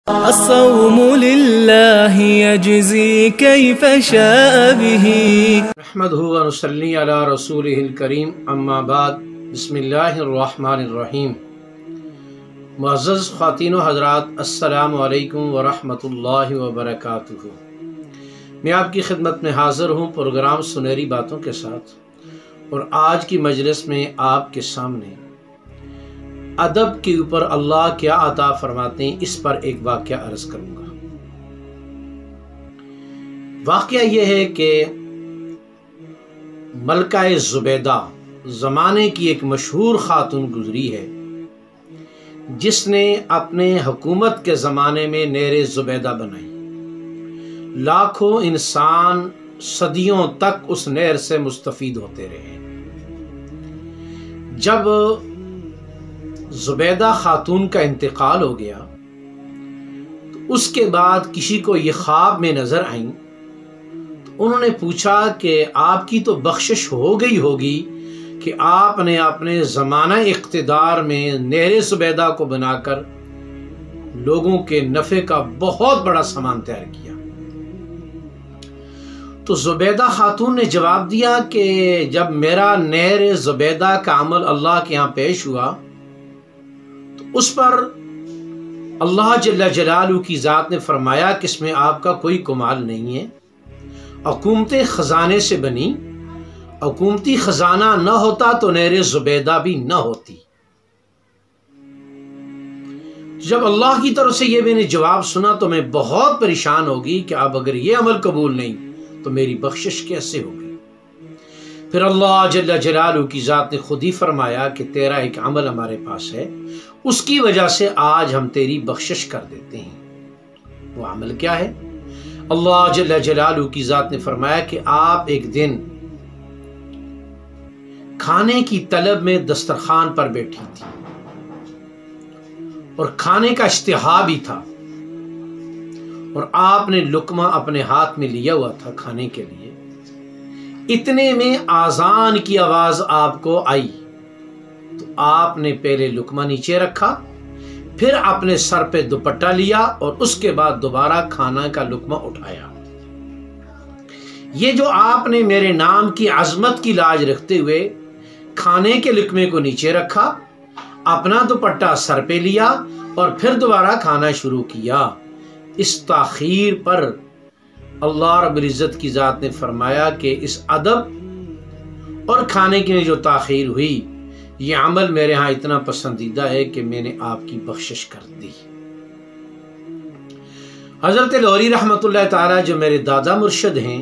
الصوم لله يجزي كيف شاء به نحمده ونصلي على رسوله الكريم اما بعد بسم اللہ الرحمن الرحیم۔ معزز خواتین و حضرات، السلام علیکم ورحمۃ اللہ وبرکاتہ۔ میں آپ کی خدمت میں حاضر ہوں پروگرام سنہری باتوں کے ساتھ، اور آج کی مجلس میں آپ کے سامنے ادب کے اوپر اللہ کیا عطا فرماتے ہیں اس پر ایک واقعہ عرض کروں گا۔ واقعہ یہ ہے کہ ملکہ زبیدہ زمانے کی ایک مشہور خاتون گزری ہے، جس نے اپنے حکومت کے زمانے میں نہر زبیدہ بنائی۔ لاکھوں انسان صدیوں تک اس نہر سے مستفید ہوتے رہے۔ جب زبیدہ خاتون کا انتقال ہو گیا تو اس کے بعد کسی کو یہ خواب میں نظر آئیں، تو انہوں نے پوچھا کہ آپ کی تو بخشش ہو گئی ہوگی کہ آپ نے اپنے زمانہ اقتدار میں نہر زبیدہ کو بنا کر لوگوں کے نفع کا بہت بڑا سامان تیار کیا۔ تو زبیدہ خاتون نے جواب دیا کہ جب میرا نہر زبیدہ کا عمل اللہ کے ہاں پیش ہوا تو اس پر اللہ جل جلالہ کی ذات نے فرمایا کہ اس میں آپ کا کوئی کمال نہیں ہے۔ حکومت خزانے سے بنی، حکومتی خزانہ نہ ہوتا تو نہر زبیدہ بھی نہ ہوتی۔ جب اللہ کی طرف سے یہ میں نے جواب سنا تو میں بہت پریشان ہوگی کہ اب اگر یہ عمل قبول نہیں تو میری بخشش کیسے ہوگی۔ پھر اللہ جل جلالہ کی ذات نے خود ہی فرمایا کہ تیرا ایک عمل ہمارے پاس ہے، اس کی وجہ سے آج ہم تیری بخشش کر دیتے ہیں۔ وہ عمل کیا ہے؟ اللہ جل جلالہ کی ذات نے فرمایا کہ آپ ایک دن کھانے کی طلب میں دسترخوان پر بیٹھی تھی، اور کھانے کا اشتہا بھی تھا، اور آپ نے لقمہ اپنے ہاتھ میں لیا ہوا تھا کھانے کے لیے۔ اتنے میں آذان کی آواز آپ کو آئی، تو آپ نے پہلے لقمہ نیچے رکھا، پھر اپنے سر پہ دوپٹہ لیا، اور اس کے بعد دوبارہ کھانا کا لقمہ اٹھایا۔ یہ جو آپ نے میرے نام کی عظمت کی لاج رکھتے ہوئے کھانے کے لقمے کو نیچے رکھا، اپنا دوپٹہ سر پہ لیا اور پھر دوبارہ کھانا شروع کیا، اس تاخیر پر اللہ رب العزت کی ذات نے فرمایا کہ اس ادب اور کھانے کی جو تاخیر ہوئی، یہ عمل میرے ہاں اتنا پسندیدہ ہے کہ میں نے آپ کی بخشش کر دی۔ حضرت لوری رحمۃ اللہ تعالی جو میرے دادا مرشد ہیں،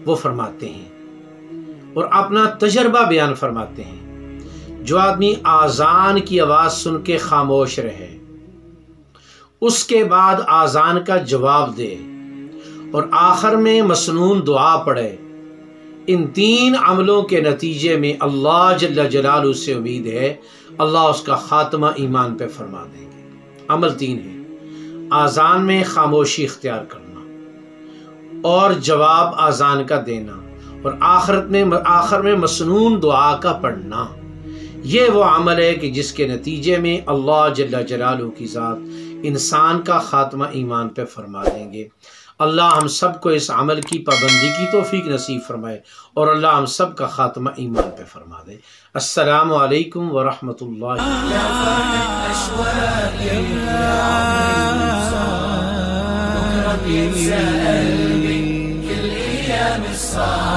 وہ فرماتے ہیں اور اپنا تجربہ بیان فرماتے ہیں، جو آدمی آذان کی آواز سن کے خاموش رہے، اس کے بعد آذان کا جواب دے اور آخر میں مسنون دعا پڑھے، ان تین عملوں کے نتیجے میں اللہ جل جلالہ سے امید ہے اللہ اس کا خاتمہ ایمان پہ فرما دیں گے۔ عمل تین ہے: آذان میں خاموشی اختیار کرنا، اور جواب آذان کا دینا، اور آخر میں مسنون دعا کا پڑھنا۔ یہ وہ عمل ہے کہ جس کے نتیجے میں اللہ جل جلالہ کی ذات انسان کا خاتمہ ایمان پہ فرما دیں گے۔ اللہ ہم سب کو اس عمل کی پابندی کی توفیق نصیب فرمائے، اور اللہ ہم سب کا خاتمہ ایمان پہ فرما دے۔ السلام علیکم ورحمۃ اللہ۔ كل أيام الصعب